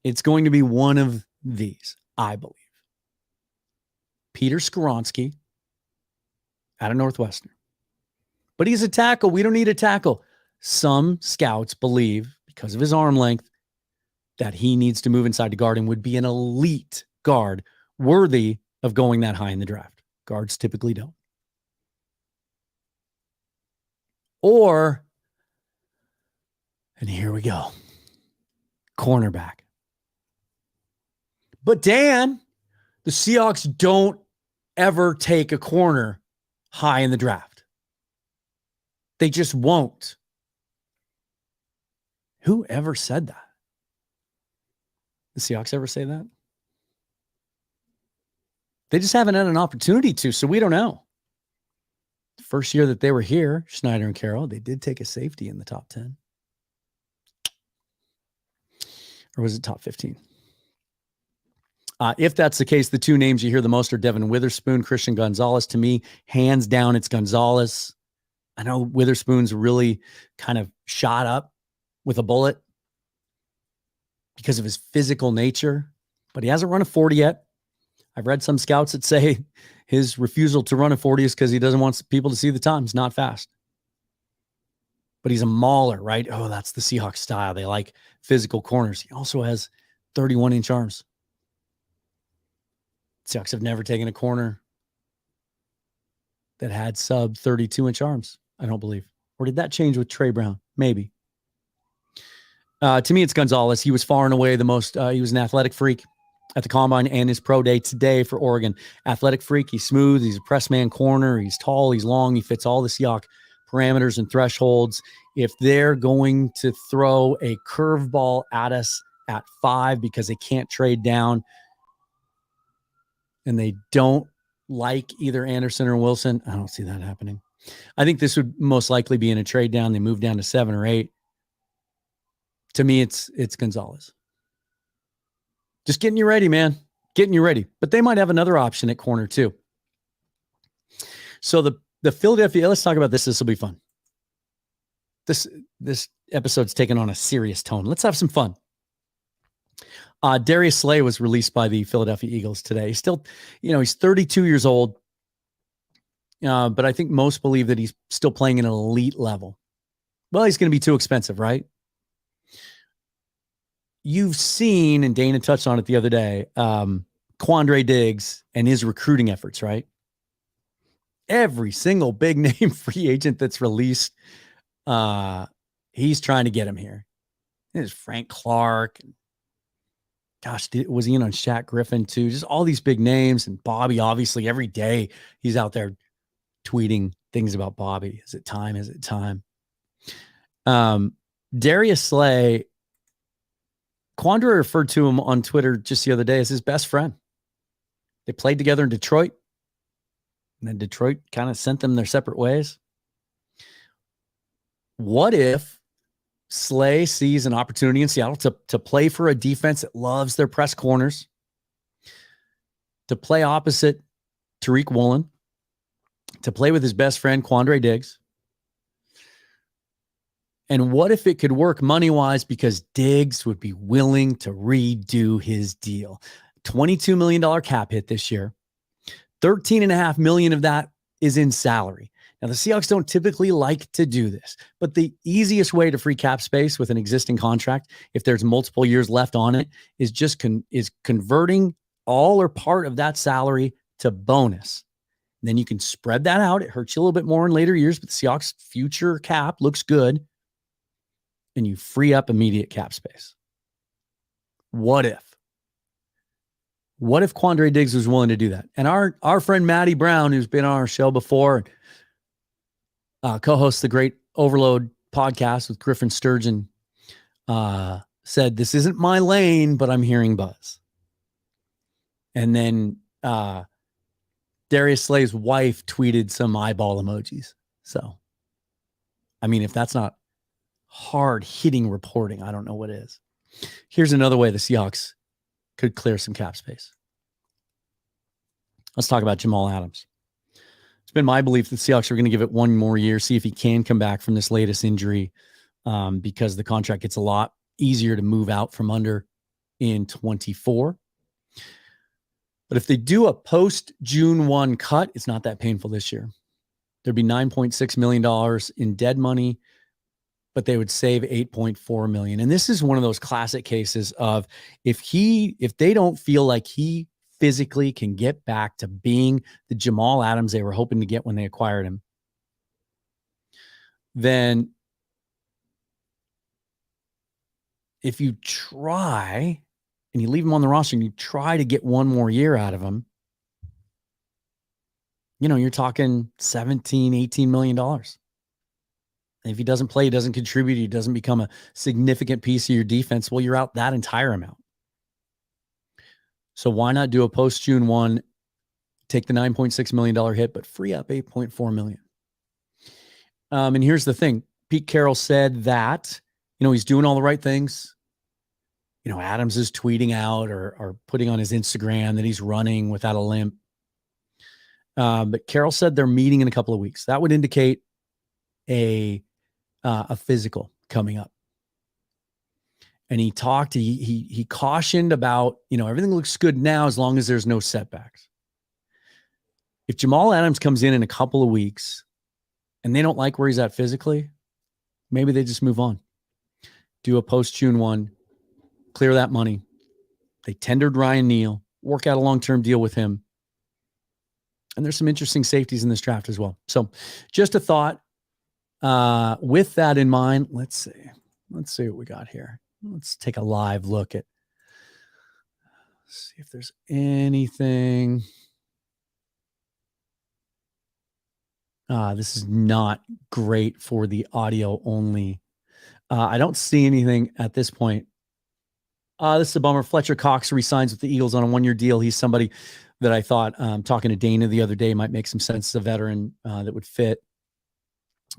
it's going to be one of these, I believe. Peter Skoronski out of Northwestern. But he's a tackle. We don't need a tackle. Some scouts believe, because of his arm length, that he needs to move inside to guard and would be an elite guard worthy of going that high in the draft. Guards typically don't. Or, and here we go, cornerback. But Dan, the Seahawks don't ever take a corner high in the draft. They just won't. Who ever said that? The Seahawks ever say that? They just haven't had an opportunity to, so we don't know. The first year that they were here, Schneider and Carroll, they did take a safety in the top 10. Or was it top 15? If that's the case, the two names you hear the most are Devin Witherspoon, Christian Gonzalez. To me, hands down, it's Gonzalez. I know Witherspoon's really kind of shot up with a bullet because of his physical nature, but he hasn't run a 40 yet. I've read some scouts that say his refusal to run a 40 is because he doesn't want people to see the time. He's not fast. But he's a mauler, right? Oh, that's the Seahawks style. They like physical corners. He also has 31-inch arms. Seahawks have never taken a corner that had sub 32-inch arms, I don't believe. Or did that change with Trey Brown? Maybe. To me, it's Gonzalez. He was far and away the most, he was an athletic freak at the combine and his pro day today for Oregon. Athletic freak. He's smooth. He's a press man corner. He's tall. He's long. He fits all the Seahawks parameters and thresholds. If they're going to throw a curveball at us at 5 because they can't trade down and they don't like either Anderson or Wilson, I don't see that happening. I think this would most likely be in a trade down. They move down to 7 or 8. To me, it's Gonzalez. Just getting you ready, man. Getting you ready. But they might have another option at corner too. So the Philadelphia, let's talk about this. This will be fun. This episode's taken on a serious tone. Let's have some fun. Darius Slay was released by the Philadelphia Eagles today. He's still, he's 32 years old. But I think most believe that he's still playing at an elite level. Well, he's going to be too expensive, right? You've seen, and Dana touched on it the other day, Quandre Diggs and his recruiting efforts, right? Every single big name free agent that's released, he's trying to get him here. There's Frank Clark. Gosh, was he in on Shaq Griffin too? Just all these big names. And Bobby, obviously, every day he's out there tweeting things about Bobby. Is it time? Is it time? Darius Slay, Quandre referred to him on Twitter just the other day as his best friend. They played together in Detroit, and then Detroit kind of sent them their separate ways. What if Slay sees an opportunity in Seattle to play for a defense that loves their press corners, to play opposite Tariq Woolen, to play with his best friend, Quandre Diggs? And what if it could work money-wise because Diggs would be willing to redo his deal? $22 million cap hit this year. $13.5 million of that is in salary. Now, the Seahawks don't typically like to do this, but the easiest way to free cap space with an existing contract, if there's multiple years left on it, is just converting all or part of that salary to bonus. And then you can spread that out. It hurts you a little bit more in later years, but the Seahawks' future cap looks good. And you free up immediate cap space. What if? What if Quandre Diggs was willing to do that? And our friend Matty Brown, who's been on our show before, co-hosts the great Overload podcast with Griffin Sturgeon, said, this isn't my lane, but I'm hearing buzz. And then Darius Slay's wife tweeted some eyeball emojis. So, I mean, if that's not hard-hitting reporting, I don't know what is. Here's another way the Seahawks could clear some cap space. Let's talk about Jamal Adams. been my belief that the Seahawks are going to give it one more year, see if he can come back from this latest injury, because the contract gets a lot easier to move out from under in 24. But if they do a post-June 1 cut, it's not that painful this year. There'd be $9.6 million in dead money, but they would save $8.4 million. And this is one of those classic cases of if they don't feel like he physically can get back to being the Jamal Adams they were hoping to get when they acquired him, then if you try and you leave him on the roster and you try to get one more year out of him, you're talking $17, $18 million. And if he doesn't play, he doesn't contribute, he doesn't become a significant piece of your defense, well, you're out that entire amount. So why not do a post-June 1, take the $9.6 million hit, but free up $8.4 million? And here's the thing. Pete Carroll said that, he's doing all the right things. Adams is tweeting out or putting on his Instagram that he's running without a limp. But Carroll said they're meeting in a couple of weeks. That would indicate a physical coming up. And he talked, he cautioned about, everything looks good now as long as there's no setbacks. If Jamal Adams comes in a couple of weeks and they don't like where he's at physically, maybe they just move on. Do a post-June 1, clear that money. They tendered Ryan Neal, work out a long-term deal with him. And there's some interesting safeties in this draft as well. So just a thought. With that in mind, let's see what we got here. Let's take a live look at, see if there's anything. This is not great for the audio only. I don't see anything at this point. This is a bummer. Fletcher Cox resigns with the Eagles on a one-year deal. He's somebody that I thought, talking to Dana the other day, might make some sense as a veteran that would fit.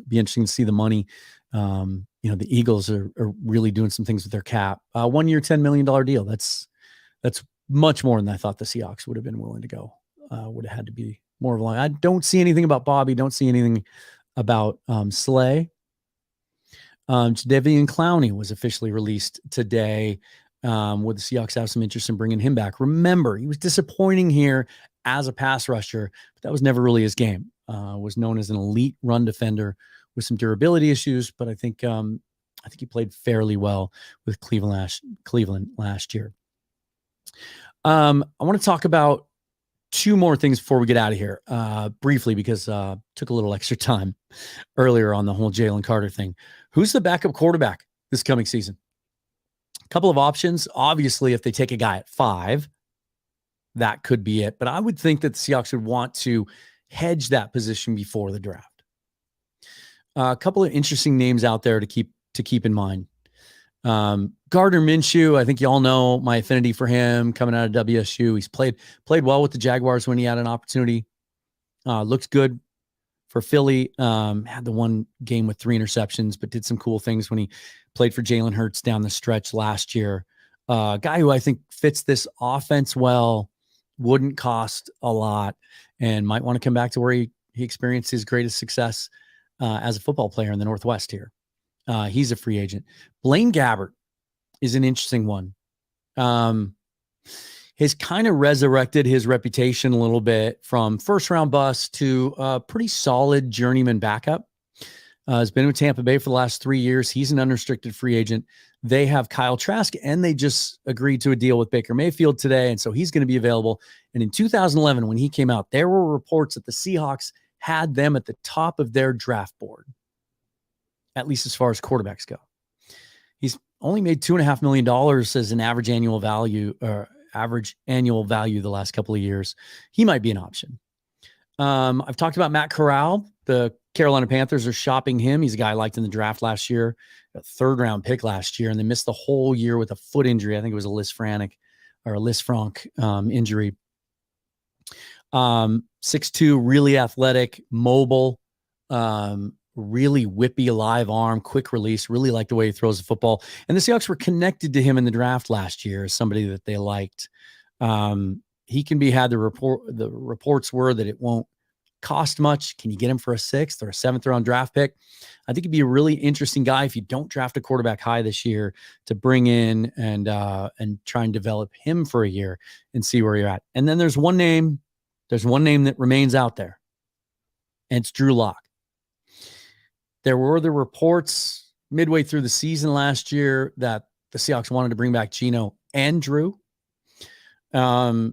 Be interesting to see the money. The Eagles are really doing some things with their cap. 1 year, $10 million deal. That's much more than I thought the Seahawks would have been willing to go. Would have had to be more of a line. I don't see anything about Bobby. Don't see anything about Slay. Jadeveon Clowney was officially released today. Would the Seahawks have some interest in bringing him back? Remember, he was disappointing here as a pass rusher, but that was never really his game. Was known as an elite run defender with some durability issues, but I think he played fairly well with Cleveland last year. I want to talk about two more things before we get out of here, briefly, because took a little extra time earlier on the whole Jalen Carter thing. Who's the backup quarterback this coming season? A couple of options. Obviously, if they take a guy at 5, that could be it. But I would think that the Seahawks would want to hedge that position before the draft. A couple of interesting names out there to keep in mind. Gardner Minshew, I think you all know my affinity for him coming out of WSU. He's played well with the Jaguars when he had an opportunity. Looked good for Philly. Had the one game with 3 interceptions, but did some cool things when he played for Jalen Hurts down the stretch last year. Guy who I think fits this offense well, wouldn't cost a lot, and might want to come back to where he experienced his greatest success as a football player in the Northwest here. He's a free agent. Blaine Gabbert is an interesting one. Has kind of resurrected his reputation a little bit from first-round bust to a pretty solid journeyman backup. Has been with Tampa Bay for the last 3 years. He's an unrestricted free agent. They have Kyle Trask, and they just agreed to a deal with Baker Mayfield today, and so he's going to be available. And in 2011, when he came out, there were reports that the Seahawks had them at the top of their draft board, at least as far as quarterbacks go. He's only made $2.5 million as an average annual value the last couple of years. He might be an option. I've talked about Matt Corral. The Carolina Panthers are shopping him. He's a guy I liked in the draft last year, a 3rd-round pick last year, and they missed the whole year with a foot injury. I think it was a Lisfranc injury. 6'2", really athletic, mobile, really whippy live arm, quick release, really like the way he throws the football. And the Seahawks were connected to him in the draft last year as somebody that they liked. He can be had. The reports were that it won't cost much? Can you get him for a 6th or a 7th round draft pick? I think he'd be a really interesting guy if you don't draft a quarterback high this year to bring in and try and develop him for a year and see where you're at. And then there's one name that remains out there, and it's Drew Lock. There were the reports midway through the season last year that the Seahawks wanted to bring back Geno and Drew. A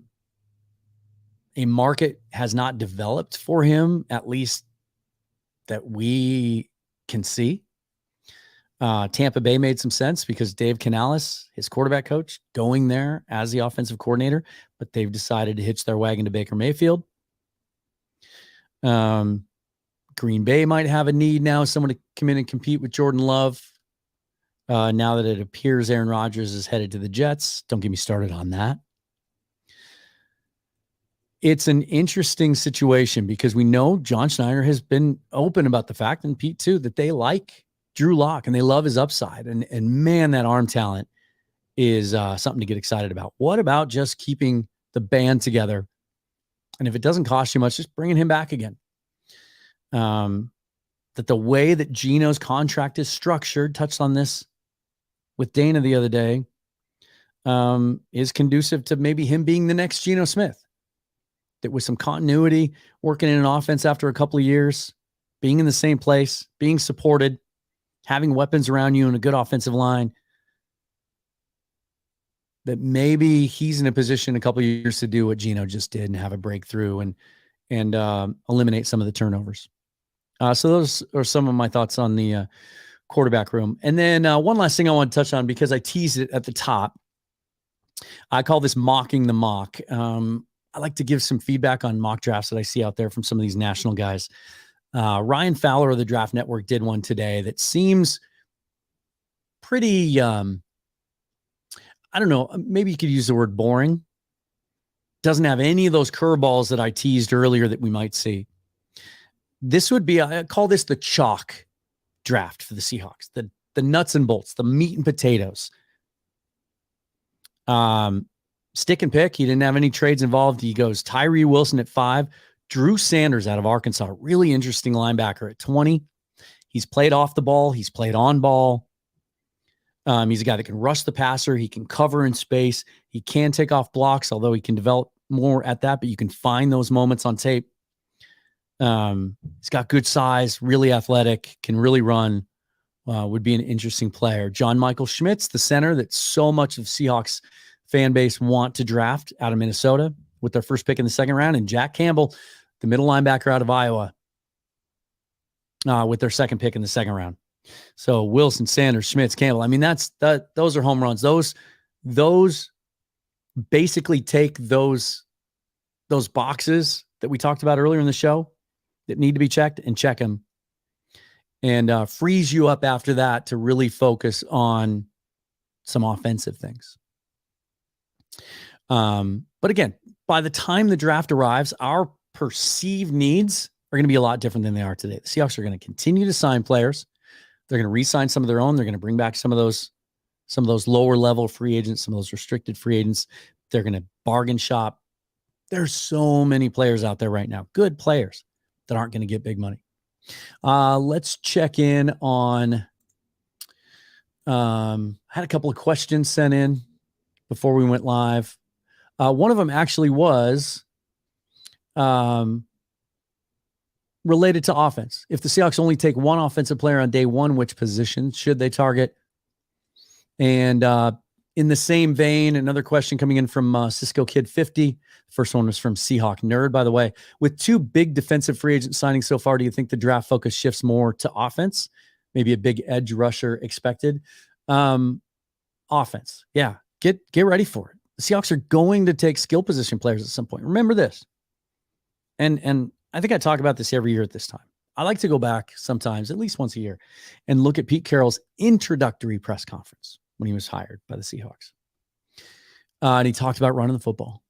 market has not developed for him, at least that we can see. Tampa Bay made some sense because Dave Canales, his quarterback coach, going there as the offensive coordinator, but they've decided to hitch their wagon to Baker Mayfield. Green Bay might have a need now, someone to come in and compete with Jordan Love. Now that it appears Aaron Rodgers is headed to the Jets. Don't get me started on that. It's an interesting situation because we know John Schneider has been open about the fact, and Pete too, that they like Drew Lock and they love his upside. And man, that arm talent is something to get excited about. What about just keeping the band together? And if it doesn't cost you much, just bringing him back again. That the way that Geno's contract is structured, touched on this with Dana the other day, is conducive to maybe him being the next Geno Smith. That with some continuity, working in an offense after a couple of years, being in the same place, being supported, having weapons around you and a good offensive line, that maybe he's in a position in a couple of years to do what Geno just did and have a breakthrough and eliminate some of the turnovers. So those are some of my thoughts on the quarterback room. And then one last thing I want to touch on, because I teased it at the top. I call this mocking the mock. I like to give some feedback on mock drafts that I see out there from some of these national guys. Ryan Fowler of the Draft Network did one today that seems pretty, I don't know, maybe you could use the word boring. Doesn't have any of those curveballs that I teased earlier that we might see. This would be, I call this the chalk draft for the Seahawks, the nuts and bolts, the meat and potatoes. Stick and pick. He didn't have any trades involved. He goes Tyree Wilson at 5, Drew Sanders out of Arkansas, really interesting linebacker at 20. He's played off the ball. He's played on ball. He's a guy that can rush the passer. He can cover in space. He can take off blocks, although he can develop more at that, but you can find those moments on tape. He's got good size, really athletic, can really run, would be an interesting player. John Michael Schmitz, the center that so much of Seahawks fan base want to draft out of Minnesota with their first pick in the second round, and Jack Campbell, the middle linebacker out of Iowa, with their second pick in the second round. So Wilson, Sanders, Schmitz, Campbell. I mean, those are home runs. Those basically take those boxes that we talked about earlier in the show that need to be checked and check them, and frees you up after that to really focus on some offensive things. But again, by the time the draft arrives, our perceived needs are going to be a lot different than they are today. The Seahawks are going to continue to sign players. They're going to re-sign some of their own. They're going to bring back some of those lower level free agents, some of those restricted free agents. They're going to bargain shop. There's so many players out there right now, good players that aren't going to get big money. Let's check in on, I had a couple of questions sent in before we went live. One of them actually was related to offense. If the Seahawks only take one offensive player on day one, which position should they target? And in the same vein, another question coming in from Cisco Kid 50. First one was from Seahawk Nerd, by the way. With two big defensive free agent signings so far, do you think the draft focus shifts more to offense? Maybe a big edge rusher expected? Offense. Yeah. Get ready for it. The Seahawks are going to take skill position players at some point. Remember this. And I think I talk about this every year at this time. I like to go back sometimes, at least once a year, and look at Pete Carroll's introductory press conference when he was hired by the Seahawks. And he talked about running the football,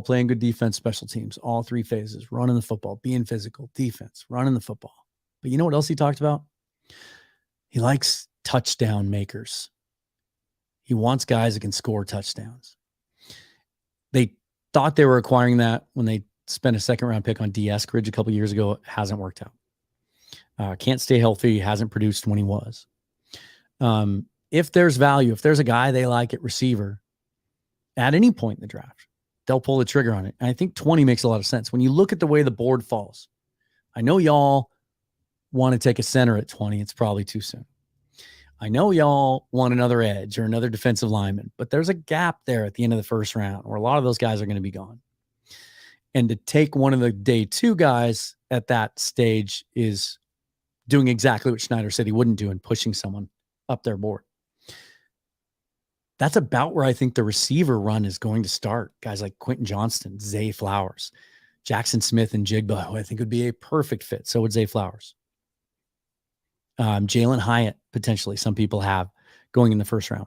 playing good defense, special teams, all three phases, running the football, being physical, defense, running the football. But you know what else he talked about? He likes touchdown makers. He wants guys that can score touchdowns. They thought they were acquiring that when they Spent a second-round pick on D. Eskridge a couple years ago. Hasn't worked out. Can't stay healthy. Hasn't produced when he was. If there's value, if there's a guy they like at receiver at any point in the draft, they'll pull the trigger on it. And I think 20 makes a lot of sense. When you look at the way the board falls, I know y'all want to take a center at 20. It's probably too soon. I know y'all want another edge or another defensive lineman, but there's a gap there at the end of the first round where a lot of those guys are going to be gone. And to take one of the day 2 guys at that stage is doing exactly what Schneider said he wouldn't do and pushing someone up their board. That's about where I think the receiver run is going to start. Guys like Quentin Johnston, Zay Flowers, Jackson Smith, and Jigba, who I think would be a perfect fit. So would Zay Flowers. Jalen Hyatt, potentially, some people have going in the first round.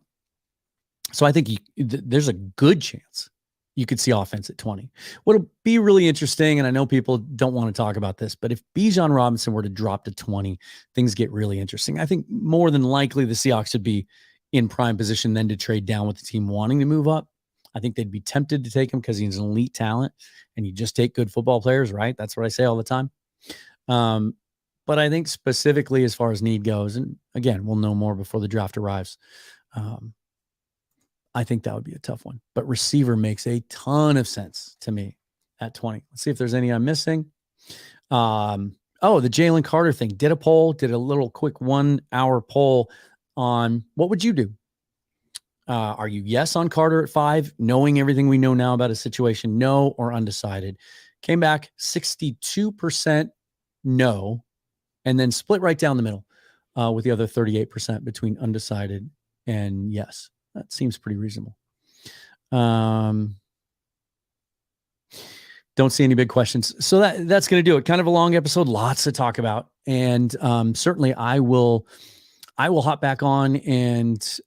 So I think there's a good chance you could see offense at 20. What'll be really interesting, and I know people don't want to talk about this, but if Bijan Robinson were to drop to 20, things get really interesting. I think more than likely the Seahawks would be in prime position then to trade down with the team wanting to move up. I think they'd be tempted to take him because he's an elite talent, and you just take good football players, right? That's what I say all the time. But I think specifically as far as need goes, and again, we'll know more before the draft arrives. I think that would be a tough one. But receiver makes a ton of sense to me at 20. Let's see if there's any I'm missing. The Jalen Carter thing. Did a little quick 1 hour poll on what would you do? Are you yes on Carter at 5, knowing everything we know now about his situation? No, or undecided? Came back 62% no, and then split right down the middle with the other 38% between undecided and yes. That seems pretty reasonable. Don't see any big questions. So that's going to do it. Kind of a long episode, lots to talk about. And certainly I will hop back on and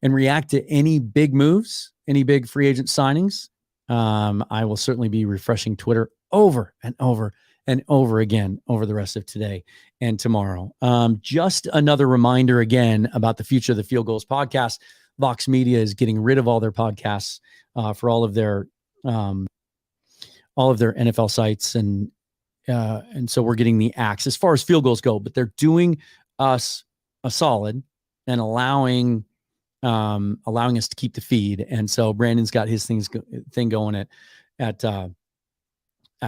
react to any big moves, any big free agent signings. I will certainly be refreshing Twitter over and over and over again over the rest of today and tomorrow. Just another reminder again about the future of the Field Goals podcast. Vox Media is getting rid of all their podcasts for all of their NFL sites, and so we're getting the axe as far as field goals go. But they're doing us a solid and allowing us to keep the feed. And so Brandon's got his thing going at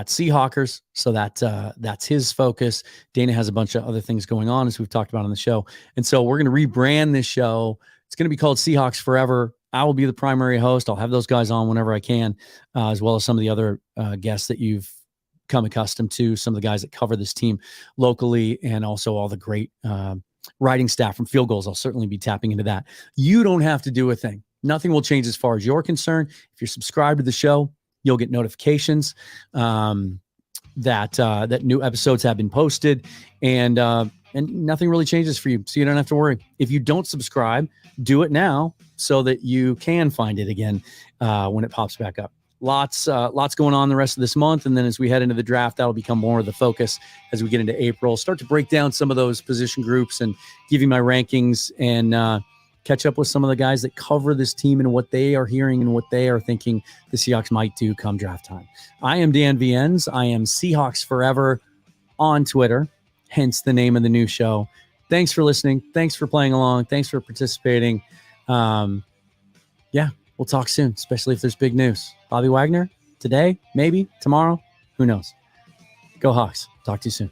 Seahawkers. So that's his focus. Dana has a bunch of other things going on, as we've talked about on the show. And so we're going to rebrand this show. It's going to be called Seahawks Forever. I will be the primary host. I'll have those guys on whenever I can, as well as some of the other guests that you've come accustomed to, some of the guys that cover this team locally, and also all the great writing staff from Field Goals. I'll certainly be tapping into that. You don't have to do a thing. Nothing will change as far as you're concerned. If you're subscribed to the show, you'll get notifications that new episodes have been posted, and nothing really changes for you, so you don't have to worry. If you don't subscribe, do it now so that you can find it again when it pops back up. Lots going on the rest of this month, and then as we head into the draft, that'll become more of the focus as we get into April. Start to break down some of those position groups and give you my rankings and catch up with some of the guys that cover this team and what they are hearing and what they are thinking the Seahawks might do come draft time. I am Dan Viens. I am Seahawks Forever on Twitter, hence the name of the new show. Thanks for listening. Thanks for playing along. Thanks for participating. We'll talk soon, especially if there's big news. Bobby Wagner, today, maybe, tomorrow, who knows? Go Hawks. Talk to you soon.